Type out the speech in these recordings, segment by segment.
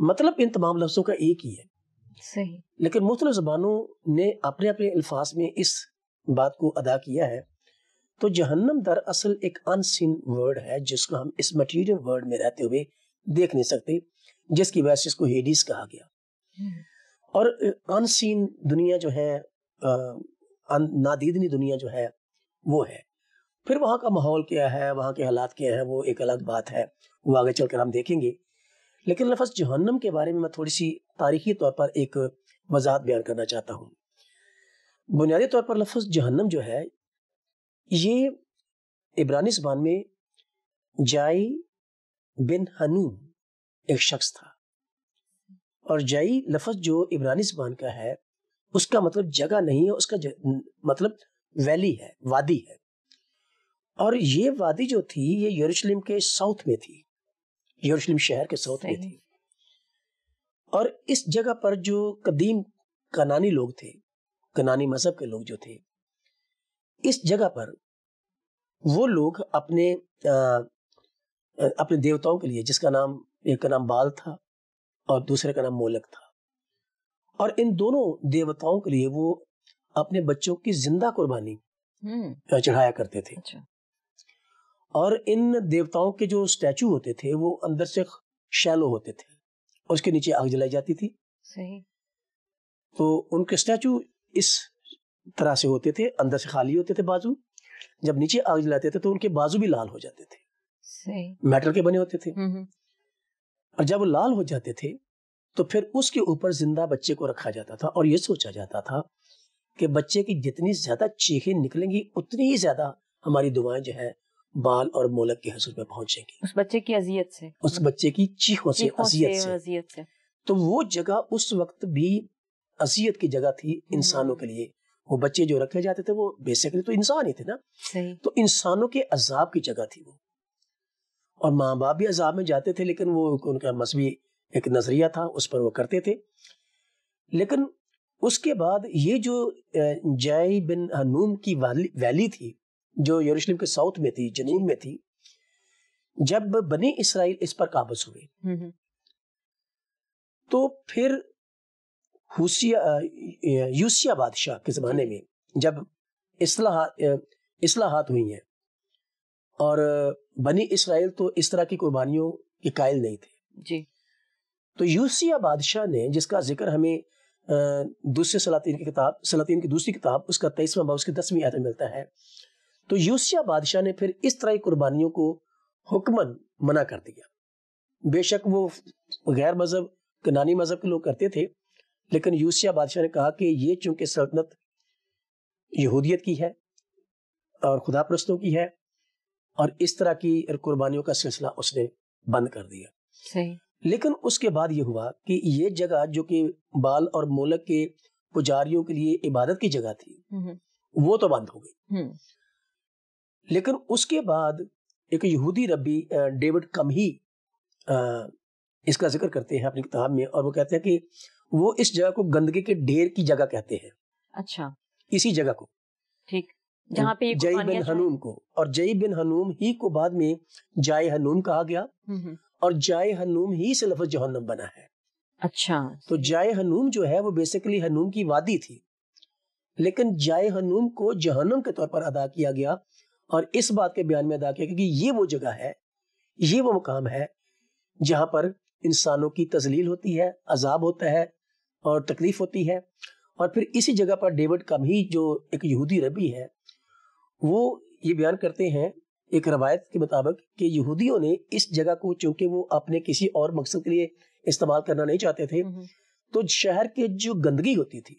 مطلب ان تمام لفظوں کا ایک ہی ہے، صحیح. لیکن مختلف زبانوں نے اپنے اپنے الفاظ میں اس بات کو ادا کیا ہے. تو جہنم دراصل ایک ان سین ورڈ ہے جس کو ہم اس مٹیریل ورڈ میں رہتے ہوئے دیکھ نہیں سکتے، جس کی وجہ سے اس کو ہیڈیز کہا گیا. اور ان سین دنیا جو ہے، نادیدنی دنیا جو ہے وہ ہے. پھر وہاں کا ماحول کیا ہے، وہاں کے حالات کیا ہیں، وہ ایک الگ بات ہے، وہ آگے چل کر ہم دیکھیں گے. لیکن لفظ جہنم کے بارے میں تھوڑی سی تاریخی طور پر ایک وضاحت بیان کرنا چاہتا ہوں. بنیادی طور پر لفظ جہنم جو ہے یہ عبرانی زبان میں جائی بن ہنوم ایک شخص تھا، اور جائی لفظ جو عبرانی زبان کا ہے اس کا مطلب جگہ نہیں ہے، اس کا مطلب ویلی ہے، وادی ہے. اور یہ وادی جو تھی یہ یروشلم کے ساؤتھ میں تھی، یروشلم شہر کے ساؤتھ میں تھی. اور اس جگہ پر جو قدیم کنانی لوگ تھے، کنانی مذہب کے لوگ جو تھے، اس جگہ پر وہ لوگ اپنے دیوتاؤں کے لیے، جس کا نام، ایک کا نام بال تھا اور دوسرے کا نام مولک تھا، اور ان دونوں دیوتاؤں کے لیے وہ اپنے بچوں کی زندہ قربانی چڑھایا کرتے تھے. اور ان دیوتاؤں کے جو سٹیچو ہوتے تھے وہ اندر سے شیلو ہوتے تھے اور اس کے نیچے آگ جلائی جاتی تھی. صحیح. تو ان کے سٹیچو اس طرح سے ہوتے تھے، اندر سے خالی ہوتے تھے بازو. جب نیچے آگ جلاتے تھے تو ان کے بازو بھی لال ہو جاتے تھے. صحیح. میٹل کے بنے ہوتے تھے. اور جب وہ لال ہو جاتے تھے تو پھر اس کے اوپر زندہ بچے کو رکھا جاتا تھا، اور یہ سوچا جاتا تھا کہ بچے کی جتنی زیادہ چیخیں نکلیں گی اتنی ہی زیادہ ہماری دعائیں جو ہے بال اور مولک کے حضور میں پہنچیں گی، اس بچے کی اذیت سے، اس بچے کی چیخوں سے، اذیت سے. تو وہ جگہ اس وقت بھی اذیت کی جگہ تھی انسانوں کے لیے. وہ بچے جو رکھے جاتے تھے وہ بیسیکلی تو انسان ہی تھے نا. صحیح. تو انسانوں کے عذاب کی جگہ تھی وہ. اور ماں باپ بھی عذاب میں جاتے تھے، لیکن وہ ان کا مذہبی ایک نظریہ تھا، اس پر وہ کرتے تھے. لیکن اس کے بعد یہ جو جائی بن ہنوم کی ویلی تھی جو یروشلم کے ساؤتھ میں تھی، جنوب میں تھی، جب بنی اسرائیل اس پر قابض ہوئے تو پھر یوسیہ بادشاہ کے زمانے میں جب اصلاحات ہوئی ہیں، اور بنی اسرائیل تو اس طرح کی قربانیوں کے قائل نہیں تھے جی، تو یوسیہ بادشاہ نے، جس کا ذکر ہمیں دوسرے سلاطین کی دوسری کتاب اس کا 23واں باب اس کی 10ویں آیت میں ملتا ہے. تو یوسیہ بادشاہ نے پھر اس طرح کی قربانیوں کو حکمن منع کر دیا. بے شک وہ غیر مذہب، کنانی مذہب کے لوگ کرتے تھے، لیکن یوسیہ بادشاہ نے کہا کہ یہ چونکہ سلطنت یہودیت کی ہے اور خدا پرستوں کی ہے، اور اس طرح کی قربانیوں کا سلسلہ اس نے بند کر دیا. صحیح. لیکن اس کے بعد یہ ہوا کہ یہ جگہ جو کہ بال اور مولک کے پجاریوں کے لیے عبادت کی جگہ تھی وہ تو بند ہو گئی. لیکن اس کے بعد ایک یہودی ربی ڈیوڈ کمہی اس کا ذکر کرتے ہیں اپنی کتاب میں، اور وہ کہتے ہیں کہ وہ اس جگہ کو گندگی کے ڈھیر کی جگہ کہتے ہیں. اچھا. اسی جگہ کو، ٹھیک، جہاں پہ جائی بن ہنوم کو، اور جائی بن ہنوم ہی کو بعد میں جائے ہنوم کہا گیا، اور جائے ہنوم ہی سے لفظ جہنم بنا ہے. اچھا. تو جائے ہنوم جو ہے وہ بیسیکلی ہنوم کی وادی تھی، لیکن جائے ہنوم کو جہنم کے طور پر ادا کیا گیا، اور اس بات کے بیان میں ادا کیا کہ یہ وہ جگہ ہے، یہ وہ مقام ہے جہاں پر انسانوں کی تذلیل ہوتی ہے، عذاب ہوتا ہے اور تکلیف ہوتی ہے. اور پھر اسی جگہ پر ڈیوڈ کمہی جو ایک یہودی ربی ہے وہ یہ بیان کرتے ہیں ایک روایت کے مطابق کہ یہودیوں نے اس جگہ کو چونکہ وہ اپنے کسی اور مقصد کے لیے استعمال کرنا نہیں چاہتے تھے، تو شہر کے جو گندگی ہوتی تھی،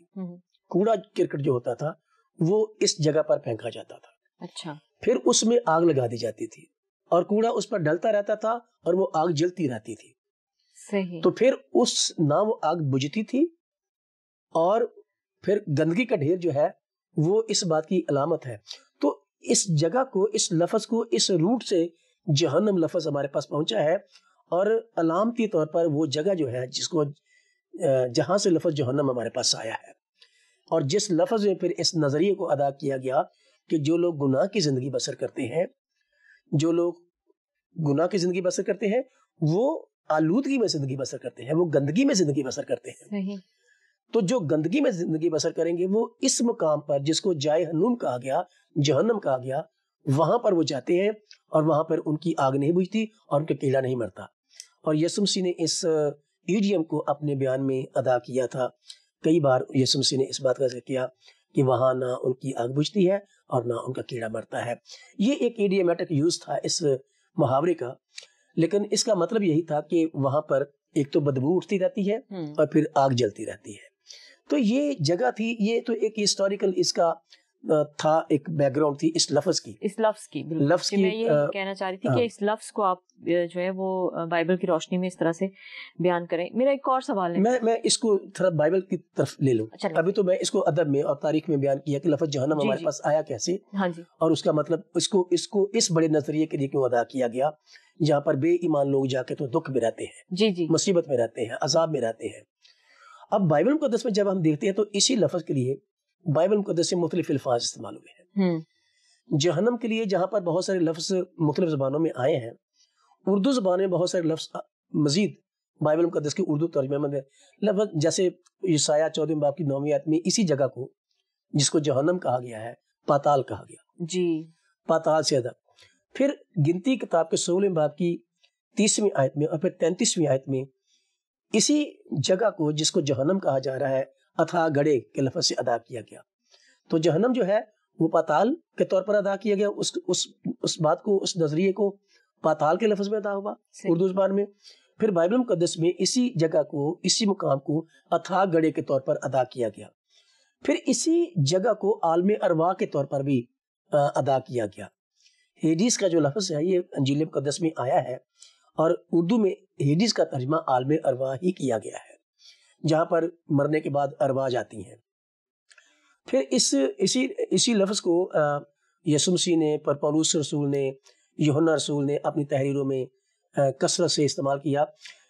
کوڑا کرکٹ جو ہوتا تھا، وہ اس جگہ پر پھینکا جاتا تھا. اچھا. پھر اس میں آگ لگا دی جاتی تھی اور کوڑا اس پر ڈلتا رہتا تھا اور وہ آگ جلتی رہتی تھی. صحیح. تو پھر اس نہ وہ آگ بجھتی تھی، اور پھر گندگی کا ڈھیر جو ہے وہ اس بات کی علامت ہے. تو اس جگہ کو، اس لفظ کو، اس روٹ سے جہنم لفظ ہمارے پاس پہنچا ہے، اور علامتی طور پر وہ جگہ جو ہے جس کو جہاں سے لفظ جہنم ہمارے پاس آیا ہے، اور جس لفظ میں پھر اس نظریے کو ادا کیا گیا کہ جو لوگ گناہ کی زندگی بسر کرتے ہیں، جو لوگ گناہ کی زندگی بسر کرتے ہیں وہ آلودگی میں زندگی بسر کرتے ہیں، وہ گندگی میں زندگی بسر کرتے ہیں. صحیح. تو جو گندگی میں زندگی بسر کریں گے وہ اس مقام پر جس کو جائے ہنوم کہا گیا، جہنم کہا گیا، وہاں پر وہ جاتے ہیں اور وہاں پر ان کی آگ نہیں بجھتی اور ان کا کیڑا نہیں مرتا. اور یسوع مسیح نے اس ایڈیم کو اپنے بیان میں ادا کیا تھا. کئی بار یسوع مسیح نے اس بات کا ذکر کیا کہ وہاں نہ ان کی آگ بجھتی ہے اور نہ ان کا کیڑا مرتا ہے. یہ ایک ایڈیمیٹک یوز تھا اس محاورے کا، لیکن اس کا مطلب یہی تھا کہ وہاں پر ایک تو بدبو اٹھتی رہتی ہے اور پھر آگ جلتی رہتی ہے. تو یہ جگہ تھی، یہ تو ایک ہسٹوریکل اس کا تھا، ایک بیک گراؤنڈ تھی اس لفظ کی. بالکل لفظ کی میں یہ کہنا چاہ رہی تھی کہ اس لفظ کو آپ جو ہے وہ بائبل کی روشنی میں اس طرح سے بیان کریں. میرا ایک اور سوال ہے. میں اس کو تھوڑا بائبل کی طرف لے لوں. ابھی تو میں اس کو ادب میں اور تاریخ میں بیان کیا کہ لفظ جہنم ہمارے پاس آیا کیسے، اور اس کا مطلب اس بڑے نظریے کے لیے کیوں ادا کیا گیا جہاں پر بے ایمان لوگ جا کے تو دکھ میں رہتے ہیں، مصیبت میں رہتے ہیں، عذاب میں رہتے ہیں. اب بائبل مقدس میں جب ہم دیکھتے ہیں تو اسی لفظ کے لیے بائبل مقدس سے مختلف الفاظ استعمال ہوئے ہیں. جہنم کے لیے جہاں پر بہت سارے لفظ مختلف زبانوں میں آئے ہیں، اردو زبان میں بہت سارے لفظ مزید بائبل مقدس کے اردو ترجمے میں لفظ، جیسے یسایہ 14 باب کی 9ویں آیت میں اسی جگہ کو جس کو جہنم کہا گیا ہے پاتال کہا گیا، پاتال سے ادب. پھر گنتی کتاب کے 16 باب کی 30ویں آیت میں اور پھر 33ویں آیت میں اسی جگہ کو جس کو جہنم کہا جا رہا ہے اتھا گڑے کے لفظ سے ادا کیا گیا. تو جہنم جو ہے وہ پاتال کے طور پر ادا کیا گیا، اس بات کو، اس نظریے کو پاتال کے لفظ میں ادا ہوا اردو زبان میں. پھر بائبل مقدس میں اسی جگہ کو، اسی مقام کو اتھا گڑے کے طور پر ادا کیا گیا. پھر اسی جگہ کو عالم ارواح کے طور پر بھی ادا کیا گیا. ہیڈیز کا جو لفظ ہے یہ انجیل مقدس میں آیا ہے اور اردو میں ہیڈیز کا ترجمہ عالم ارواح ہی کیا گیا ہے، جہاں پر مرنے کے بعد ارواح جاتی ہیں. پھر اسی لفظ کو یسوع مسیح نے، پر پولس رسول نے، یوحنا رسول نے اپنی تحریروں میں کثرت سے استعمال کیا.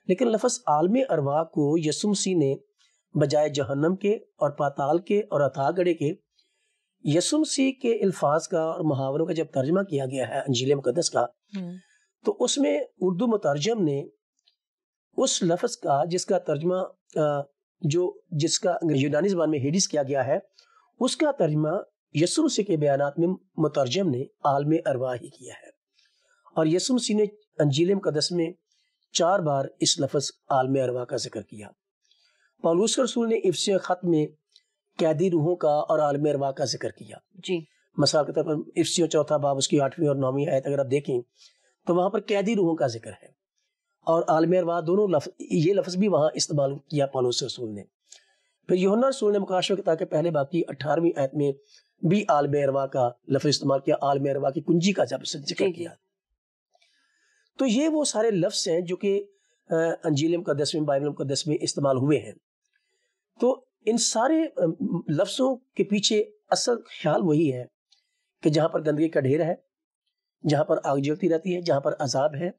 لیکن لفظ عالم ارواح کو یسوع مسیح نے بجائے جہنم کے اور پاتال کے اور اتھا گڑے کے، یسوع مسیح کے الفاظ کا اور محاوروں کا جب ترجمہ کیا گیا ہے انجیل مقدس کا، تو اس میں اردو مترجم نے اس لفظ کا جس کا ترجمہ جس کا یونانی زبان میں ہیڈیس کیا گیا ہے، اس کا ترجمہ یسوع مسیح کے بیانات میں مترجم نے عالم ارواح ہی کیا ہے. اور یسوع مسیح نے انجیل مقدس میں 4 بار اس لفظ عالم ارواح کا ذکر کیا. پولس رسول نے افسیوں خط میں قیدی روحوں کا اور عالم ارواح کا ذکر کیا. مثال کے طور پر افسیوں 4 باب اس کی 8ویں اور 9ویں آیت اگر آپ دیکھیں تو وہاں پر قیدی روحوں کا ذکر ہے اور عالم ارواح دونوں یہ لفظ بھی وہاں استعمال کیا پولس رسول نے. پھر یوحنا رسول نے مکاشفہ کتاب کے پہلے باب کی 18ویں آیت میں بھی عالم ارواح کا لفظ استعمال کیا، عالم ارواح کی کنجی کا جب ذکر کیا. تو یہ وہ سارے لفظ ہیں جو کہ انجیل مقدس میں، بائبل مقدس میں استعمال ہوئے ہیں. تو ان سارے لفظوں کے پیچھے اصل خیال وہی ہے کہ جہاں پر گندگی کا ڈھیر ہے، جہاں پر آگ جلتی رہتی ہے، جہاں پر عذاب ہے،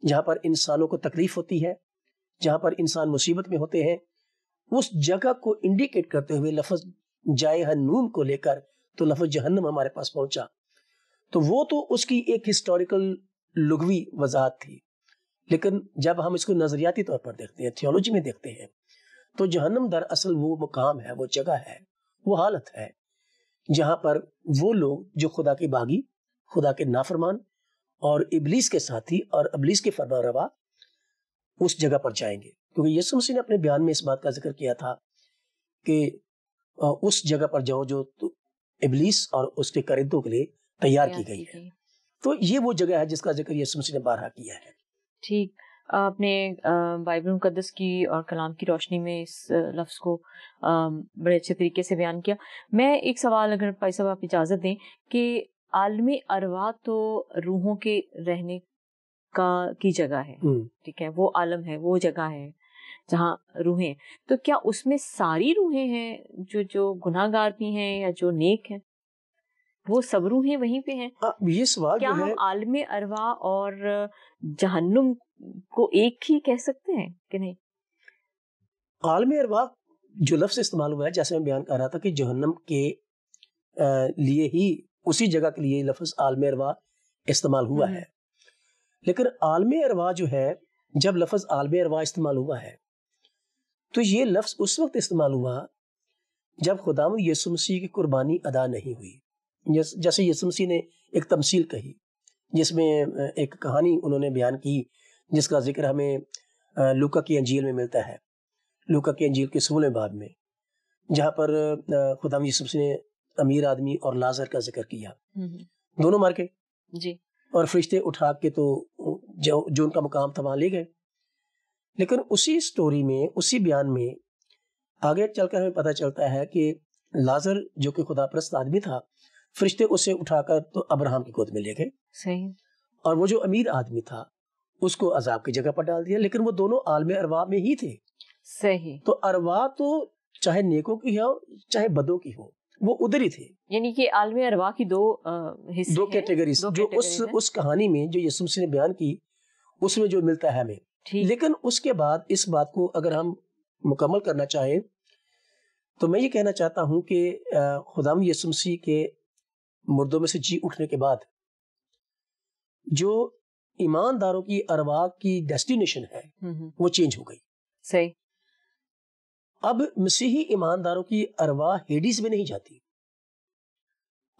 جہاں پر انسانوں کو تکلیف ہوتی ہے، جہاں پر انسان مصیبت میں ہوتے ہیں، اس جگہ کو انڈیکیٹ کرتے ہوئے لفظ جائے ہنوم کو لے کر تو لفظ جہنم ہمارے پاس پہنچا. تو وہ تو اس کی ایک ہسٹوریکل لغوی وضاحت تھی. لیکن جب ہم اس کو نظریاتی طور پر دیکھتے ہیں، تھیولوجی میں دیکھتے ہیں، تو جہنم در اصل وہ مقام ہے، وہ جگہ ہے، وہ حالت ہے جہاں پر وہ لوگ جو خدا کے باغی، خدا کے نافرمان اور ابلیس کے ساتھی اور ابلیس کے فرمان روا اس جگہ پر جائیں گے. کیونکہ یسوع مسیح نے اپنے بیان میں اس بات کا ذکر کیا تھا کہ اس جگہ پر جاؤ جو ابلیس اور اس کے کرندوں کے لیے تیار کی گئی ہے. تو یہ وہ جگہ ہے جس کا ذکر یسوع مسیح نے بارہا کیا ہے. ٹھیک، آپ نے بائبل مقدس کی اور کلام کی روشنی میں اس لفظ کو بڑے اچھے طریقے سے بیان کیا. میں ایک سوال، اگر بھائی صاحب آپ اجازت دیں، کہ عالم ارواح تو روحوں کے رہنے کی جگہ ہے، ٹھیک ہے، وہ عالم ہے، وہ جگہ ہے جہاں روحیں، تو کیا اس میں ساری روحیں ہیں جو گناہ گار بھی ہیں یا جو نیک ہیں، وہ سب روحیں وہیں پہ ہیں؟ یہ سوال کیا ہم عالم ارواح اور جہنم کو ایک ہی کہہ سکتے ہیں کہ نہیں؟ عالم ارواح جو لفظ استعمال ہوا ہے، جیسے میں بیان کر رہا تھا کہ جہنم کے لیے ہی، اسی جگہ کے لیے لفظ عالم ارواح استعمال ہوا ہے. لیکن عالم ارواح جو ہے جب لفظ عالم ارواح استعمال ہوا ہے تو یہ لفظ اس وقت استعمال ہوا جب خداوند یسوع مسیح کی قربانی ادا نہیں ہوئی. جیسے یسوع مسیح نے ایک تمثیل کہی جس میں ایک کہانی انہوں نے بیان کی جس کا ذکر ہمیں لوکا کی انجیل میں ملتا ہے، لوکا کی انجیل کے 16ویں باب میں، جہاں پر خداوند یسوع مسیح نے امیر آدمی اور لازر کا ذکر کیا. دونوں مر گئے جی، اور فرشتے اٹھا کے تو جو ان کا مقام تھا وہاں لے گئے. لیکن اسی سٹوری میں، اسی بیان میں آگے چل کر ہمیں پتہ چلتا ہے کہ لازر جو کہ خدا پرست آدمی تھا، فرشتے اسے اٹھا کر تو ابراہم کی گود میں لے گئے. صحیح. اور وہ جو امیر آدمی تھا اس کو عذاب کی جگہ پر ڈال دیا. لیکن وہ دونوں عالم ارواح میں ہی تھے. صحیح. تو ارواح تو چاہے نیکوں کی ہو چاہے بدوں کی ہو، وہ ادھر ہی تھے. یعنی کہ عالم ارواح کی دو حصے، دو کیٹیگریز جو اس کہانی میں جو یسوع مسیح نے بیان کی اس میں جو ملتا ہے ہمیں. لیکن اس کے بعد اس بات کو اگر ہم مکمل کرنا چاہیں تو میں یہ کہنا چاہتا ہوں کہ خداوند یسوع مسیح کے مردوں میں سے جی اٹھنے کے بعد جو ایمانداروں کی ارواح کی ڈیسٹینیشن ہے وہ چینج ہو گئی. صحیح. اب مسیحی ایمانداروں کی ارواح ہیڈیز میں نہیں جاتی.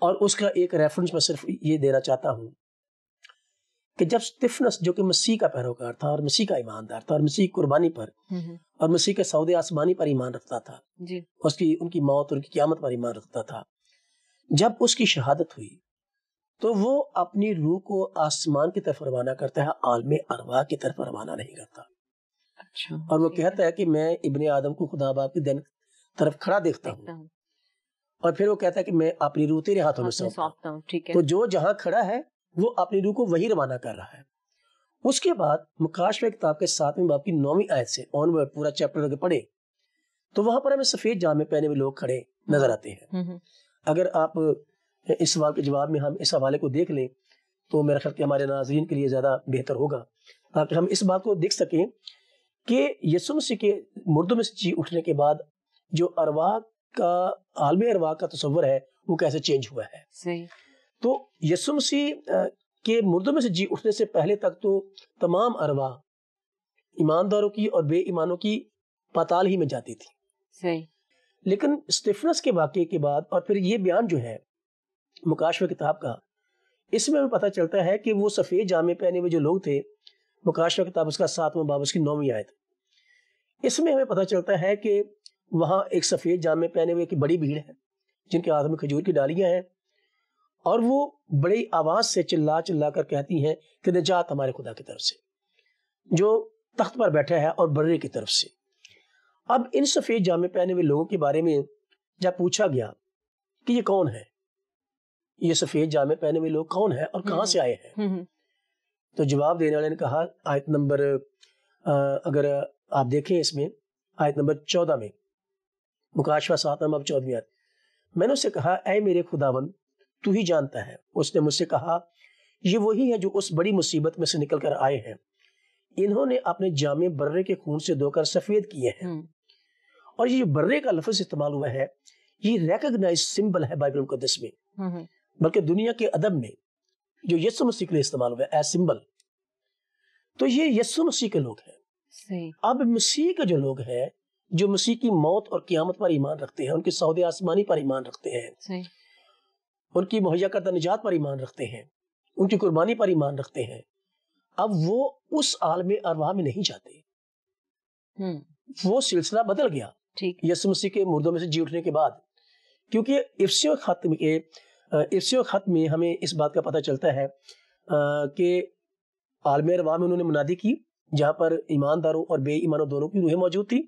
اور اس کا ایک ریفرنس میں صرف یہ دینا چاہتا ہوں کہ جب سٹیفنس جو کہ مسیح کا پیروکار تھا اور مسیح کا ایماندار تھا اور مسیح کی قربانی پر اور مسیح کے سعود آسمانی پر ایمان رکھتا تھا، جی، ان کی موت اور ان کی قیامت پر ایمان رکھتا تھا، جب اس کی شہادت ہوئی تو وہ اپنی روح کو آسمان کی طرف روانہ کرتا ہے، عالم ارواح کی طرف روانہ نہیں کرتا. اچھا. اور وہ کہتا ہے کہ میں ابن آدم کو خدا باپ کی دین طرف کھڑا دیکھتا ہوں، اور پھر وہ کہتا ہے کہ میں اپنی روح تیرے ہاتھوں میں سونپتا ہوں. ٹھیک ہے. تو جو جہاں کھڑا ہے وہ اپنی روح کو وہی روانہ کر رہا ہے. اس کے بعد مکاشفہ کتاب کے 7ویں باب کی 9ویں آیت سے آن ورڈ پورا چیپٹر اگر پڑھے تو وہاں پر ہمیں سفید جامے پہنے ہوئے لوگ کھڑے نظر آتے ہیں. اگر آپ اس سوال کے جواب میں ہم اس حوالے کو دیکھ لیں تو میرا خیال کہ ہمارے ناظرین کے لیے زیادہ بہتر ہوگا، تاکہ ہم اس بات کو دیکھ سکیں کہ یسوع مسیح کے مردوں میں سے جی اٹھنے کے بعد جو ارواح کا عالم ارواح کا تصور ہے وہ کیسے چینج ہوا ہے. صحیح. تو یسوع مسیح کے مردوں میں سے جی اٹھنے سے پہلے تک تو تمام ارواح ایمانداروں کی اور بے ایمانوں کی پاتال ہی میں جاتی تھی. صحیح. لیکن اسٹیفنس کے واقعے کے بعد اور پھر یہ بیان جو ہے مکاشفہ کتاب کا، اس میں ہمیں پتہ چلتا ہے کہ وہ سفید جامے پہنے ہوئے جو لوگ تھے، مکاشفہ کتاب اس کا 7واں باب اس کی 9ویں آیت، اس میں ہمیں پتہ چلتا ہے کہ وہاں ایک سفید جامے پہنے ہوئے کی بڑی بھیڑ ہے جن کے ہاتھ میں کھجور کی ڈالیاں ہیں، اور وہ بڑی آواز سے چلا چلا کر کہتی ہیں کہ نجات ہمارے خدا کی طرف سے جو تخت پر بیٹھا ہے اور برے کی طرف سے. اب ان سفید جامے پہنے ہوئے لوگوں کے بارے میں جب پوچھا گیا کہ یہ کون ہے، یہ سفید جامے پہنے ہوئے لوگ کون ہیں اور کہاں سے آئے ہیں، تو جواب دینے والے نے کہا، آیت نمبر اگر آپ دیکھیں اس میں آیت نمبر 14 میں، مکاشفہ 7 باب 14 آیت، میں نے اس سے کہا اے میرے خداوند تو ہی جانتا ہے. اس نے مجھ سے کہا یہ وہی ہے جو اس بڑی مصیبت میں سے نکل کر آئے ہیں، انہوں نے اپنے جامے برے کے خون سے دھو کر سفید کیے ہیں. اور یہ جو برے کا لفظ استعمال ہوا ہے یہ ریکگنائز سمبل ہے بائبل مقدس میں، بلکہ دنیا کے ادب میں جو یسوع مسیح کے لیے استعمال ہوا ہے ایز سمبل. تو یہ یسوع مسیح کے لوگ ہیں. اب مسیح کے جو لوگ ہیں جو مسیح کی موت اور قیامت پر ایمان رکھتے ہیں، ان کے سعود آسمانی پر ایمان رکھتے ہیں، ان کی مہیا کردہ نجات پر ایمان رکھتے ہیں، ان کی قربانی پر ایمان رکھتے ہیں، اب وہ اس عالم ارواح میں نہیں جاتے. وہ سلسلہ بدل گیا یسوع مسیح کے مردوں میں سے جی اٹھنے کے بعد، کیونکہ افسیوں خط میں ہمیں اس بات کا پتہ چلتا ہے کہ عالم ارواح میں انہوں نے منادی کی جہاں پر ایمانداروں اور بے ایمانوں دونوں کی روحیں موجود تھی.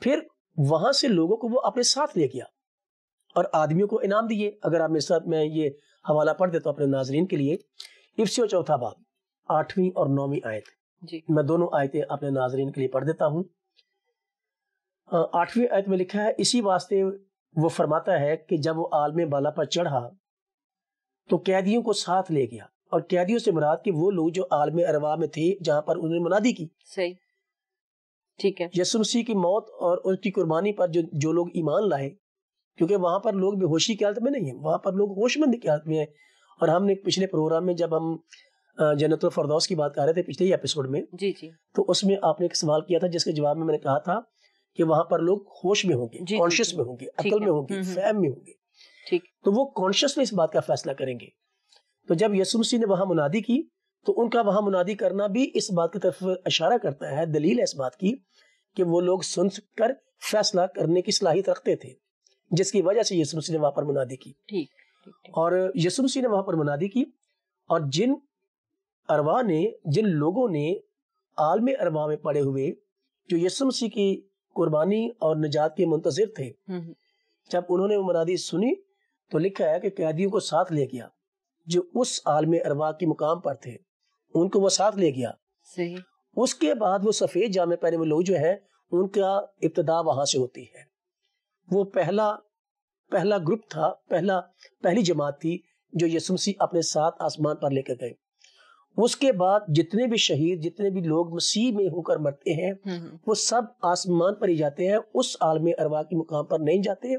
پھر وہاں سے لوگوں کو وہ اپنے ساتھ لے گیا اور آدمیوں کو انعام دیے. اگر آپ میرے ساتھ میں یہ حوالہ پڑھ دیتا ہوں اپنے ناظرین کے لیے، افسیوں 4 باب 8ویں اور 9ویں آیت، میں دونوں آیتیں اپنے ناظرین کے لیے پڑھ دیتا ہوں. 8ویں آیت میں لکھا ہے، اسی واسطے وہ فرماتا ہے کہ جب وہ عالم بالا پر چڑھا تو قیدیوں کو ساتھ لے گیا، اور قیدیوں سے مراد کہ وہ لوگ جو عالم ارواح میں تھے جہاں پر انہوں نے منادی کی. صحیح. ٹھیک ہے. یسوع مسیح کی موت اور اس کی قربانی پر جو لوگ ایمان لائے، کیونکہ وہاں پر لوگ بے ہوشی کی حالت میں نہیں ہیں، وہاں پر لوگ ہوش مند کی حالت میں ہیں. اور ہم نے پچھلے پروگرام میں جب ہم جنت الفردوس کی بات کر رہے تھے پچھلے ہی ایپیسوڈ میں، جی جی تو اس میں آپ نے ایک سوال کیا تھا جس کے جواب میں میں نے کہا تھا کہ وہاں پر لوگ ہوش میں ہوں گے، جی، کانشیس جی، میں ہوں گے، ٹھیک عقل ہے، میں ہوں گے، فہم میں ہوں گے، ٹھیک، تو وہ کانشیسلی اس بات کا فیصلہ کریں گے. تو جب یسوع مسیح نے وہاں منادی کی تو ان کا وہاں منادی کرنا بھی اس بات کی طرف اشارہ کرتا ہے، دلیل ہے اس بات کی کہ وہ لوگ سن کر فیصلہ کرنے کی صلاحیت رکھتے تھے، جس کی وجہ سے یسوع مسیح نے وہاں پر منادی کی. ٹھیک ٹھیک، اور یسوع مسیح نے وہاں پر منادی کی، اور جن ارواح نے، جن لوگوں نے عالم ارواح میں پڑے ہوئے جو یسوع مسیح کی قربانی اور نجات کے منتظر تھے، جب انہوں نے وہ منادی سنی تو لکھا ہے کہ قیدیوں کو ساتھ لے گیا جو اس عالم ارواح کے مقام پر تھے، ان کو وہ ساتھ لے گیا. صحیح. اس کے بعد وہ سفید جامے پہنے ہوئے لوگ جو ہے ان کا ابتدا وہاں سے ہوتی ہے. وہ پہلا گروپ تھا، پہلی جماعت تھی جو یسوع مسیح اپنے ساتھ آسمان پر لے کر گئے. اس کے بعد جتنے بھی شہید، جتنے بھی لوگ مسیح میں ہو کر مرتے ہیں، وہ سب آسمان پر ہی جاتے ہیں، اس عالم ارواح کے مقام پر نہیں جاتے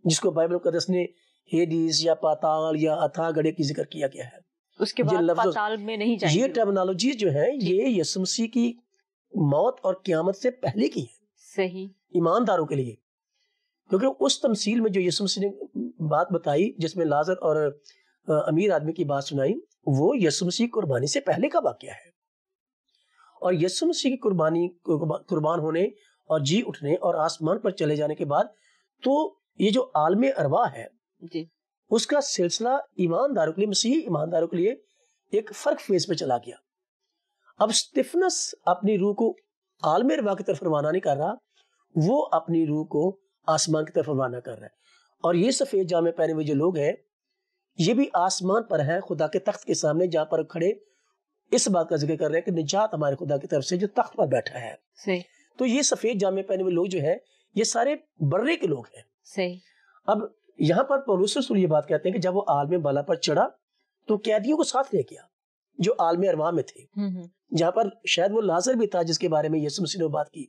جس کو بائبل مقدس نے ہیڈیز یا پاتال یا اتھا گڑھے کی ذکر کیا گیا ہے. اس کے بعد پاتال میں نہیں جائیں گے. یہ ٹرمنالوجی جو ہے یہ یسوع مسیح کی موت اور قیامت سے پہلے کی ہے، صحیح، ایمانداروں کے لیے. کیونکہ اس تمثیل میں جو یسوع مسیح نے بات بتائی جس میں لازر اور امیر آدمی کی بات سنائی، وہ یسوع مسیح قربانی سے پہلے کا واقعہ ہے. اور یسوع مسیح کی قربان ہونے اور جی اٹھنے اور آسمان پر چلے جانے کے بعد تو یہ جو عالم ارواح ہے جی، اس کا سلسلہ ایمانداروں کے لیے، مسیحی ایمانداروں کے لیے ایک فرق فیز پہ چلا گیا. اب سٹیفنس اپنی روح کو عالم ارواح کی طرف روانہ نہیں کر رہا، وہ اپنی روح کو آسمان کی طرف روانہ کر رہا ہے. اور یہ سفید جامے پہنے ہوئے جو لوگ ہیں یہ بھی آسمان پر ہیں، خدا کے تخت کے سامنے، جہاں پر کھڑے اس بات کا ذکر کر رہے ہیں کہ نجات ہمارے خدا کی طرف سے جو تخت پر بیٹھا ہے. صحیح. تو یہ سفید جامے پہنے ہوئے لوگ جو ہیں یہ سارے برے کے لوگ ہیں. صحیح. اب یہاں پر پولس رسول یہ بات کہتے ہیں کہ جب وہ عالم بالا پر چڑھا تو قیدیوں کو ساتھ لے گیا جو عالم ارواح میں تھے، جہاں پر شاید وہ لازر بھی تھا جس کے بارے میں یسوع مسیح نے بات کی،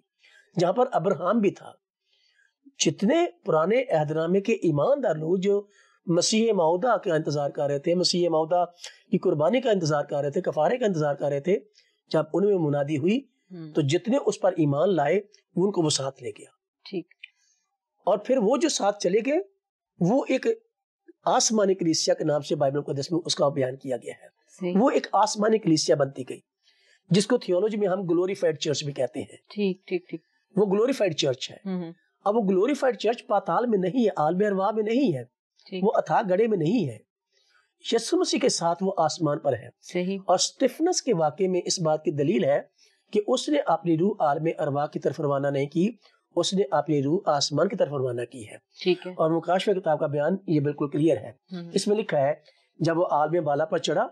جہاں پر ابراہم بھی تھا. جتنے پرانے عہد نامے کے ایماندار لوگ جو مسیح موعودہ کا انتظار کر رہے تھے، مسیح موعودہ کی قربانی کا انتظار کر رہے تھے، کفارے کا انتظار کر رہے تھے، جب ان میں منادی ہوئی تو جتنے اس پر ایمان لائے ان کو وہ ساتھ لے گیا. ٹھیک. اور پھر وہ جو ساتھ چلے گئے وہ ایک آسمانی کلیسیا کے نام سے بائبل مقدس میں اس کا بیان کیا گیا ہے. وہ ایک آسمانی کلیسیا بنتی گئی جس کو تھیولوجی میں ہم گلوریفائڈ چرچ بھی کہتے ہیں. ٹھیک ٹھیک ٹھیک. وہ گلوریفائڈ چرچ ہے. اب وہ گلوریفائڈ چرچ پاتال میں نہیں ہے، عالم ارواح میں نہیں ہے، وہ اتھا گڑھے میں نہیں ہے، یسوع مسیح کے ساتھ وہ آسمان پر ہے. صحیح. اور سٹیفنس کے واقعے میں اس بات کی دلیل ہے کہ اس نے اپنی روح عالم ارواح کی طرف روانہ نہیں کی، اس نے اپنی روح آسمان کی طرف روانہ کی ہے. ٹھیک ہے. اور مکاشفہ کتاب کا بیان یہ بالکل کلیئر ہے. اس میں لکھا ہے جب وہ عالم بالا پر چڑھا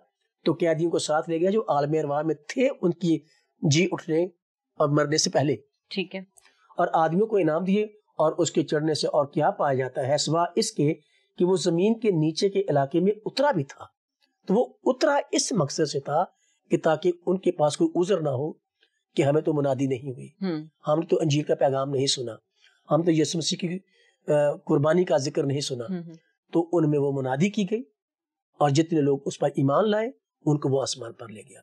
تو قیدیوں کو ساتھ لے گیا جو عالم ارواح میں تھے ان کی جی اٹھنے اور مرنے سے پہلے. ٹھیک ہے. اور آدمیوں کو انعام دیے، اور اس کے چڑھنے سے اور کیا پایا جاتا ہے سوا اس کے کہ وہ زمین کے نیچے کے علاقے میں اترا بھی تھا. تو وہ اترا اس مقصد سے تھا کہ تاکہ ان کے پاس کوئی عذر نہ ہو کہ ہمیں تو منادی نہیں ہوئی، ہم تو انجیل کا پیغام نہیں سنا، ہم تو یسوع مسیح کی قربانی کا ذکر نہیں سنا. تو ان میں وہ منادی کی گئی اور جتنے لوگ اس پر ایمان لائے ان کو وہ آسمان پر لے گیا.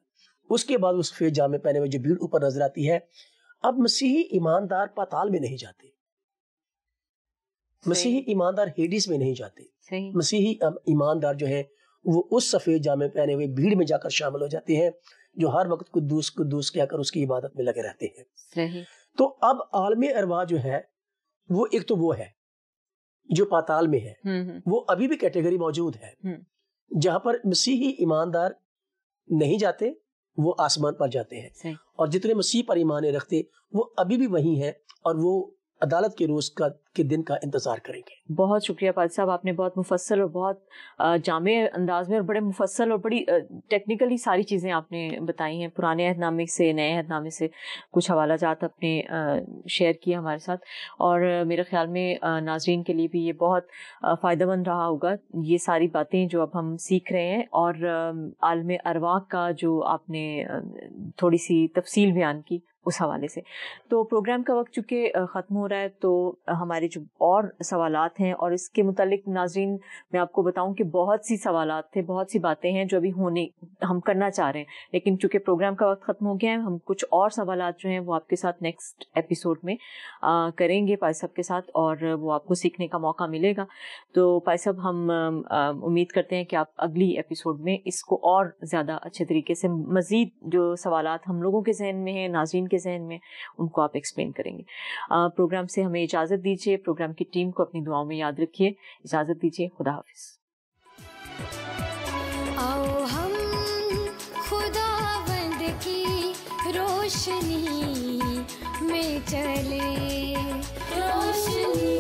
اس کے بعد وہ سفید جامے پہنے ہوئے جو بھیڑ اوپر نظر آتی ہے. اب مسیحی ایماندار پاتال میں نہیں جاتے، مسیحی ایماندار ہیڈیس میں نہیں جاتے. مسیحی ایماندار جو ہے وہ اس سفید جامے پہنے ہوئے بھیڑ میں جا کر شامل ہو جاتے ہیں جو ہر وقت قدوس قدوس کہہ کر اس کی عبادت میں لگے رہتے ہیں. صحیح. تو اب عالم ارواح جو ہے وہ ایک تو وہ ہے جو پاتال میں ہے، وہ ابھی بھی کیٹیگری موجود ہے جہاں پر مسیحی ایماندار نہیں جاتے، وہ آسمان پر جاتے ہیں. صحیح. اور جتنے مسیح پر ایمان رکھتے وہ ابھی بھی وہی ہیں اور وہ عدالت کے روز کے دن کا انتظار کریں گے. بہت شکریہ پادری صاحب، آپ نے بہت مفصل اور بہت جامع انداز میں اور بڑے مفصل اور بڑی ٹیکنیکلی ساری چیزیں آپ نے بتائی ہیں، پرانے عہد نامے سے نئے عہد نامے سے کچھ حوالہ جات آپ نے شیئر کیا ہمارے ساتھ. اور میرے خیال میں ناظرین کے لیے بھی یہ بہت فائدہ مند رہا ہوگا یہ ساری باتیں جو اب ہم سیکھ رہے ہیں. اور عالم ارواح کا جو آپ نے تھوڑی سی تفصیل بیان کی اس حوالے سے. تو پروگرام کا وقت چونکہ ختم ہو رہا ہے تو ہمارے جو اور سوالات ہیں اور اس کے متعلق ناظرین میں آپ کو بتاؤں کہ بہت سی سوالات تھے, بہت سی باتیں ہیں جو ابھی ہم کرنا چاہ رہے ہیں, لیکن چونکہ پروگرام کا وقت ختم ہو گیا ہے ہم کچھ اور سوالات جو ہیں وہ آپ کے ساتھ نیکسٹ ایپیسوڈ میں کریں گے پائے صاحب کے ساتھ, اور وہ آپ کو سیکھنے کا موقع ملے گا. تو پائے صاحب ہم امید کرتے ہیں کہ آپ اگلی ایپیسوڈ میں اس کو اور زیادہ اچھے طریقے سے مزید جو سوالات ہم لوگوں کے ذہن میں ہیں, ناظرین کے ذہن میں, ان کو آپ ایکسپلین کریں گے. پروگرام سے ہمیں اجازت دیجیے, پروگرام کی ٹیم کو اپنی دعاؤں میں یاد رکھیے. اجازت دیجیے, خدا حافظ. آؤ ہم خداوند کی روشنی میں چلے, روشنی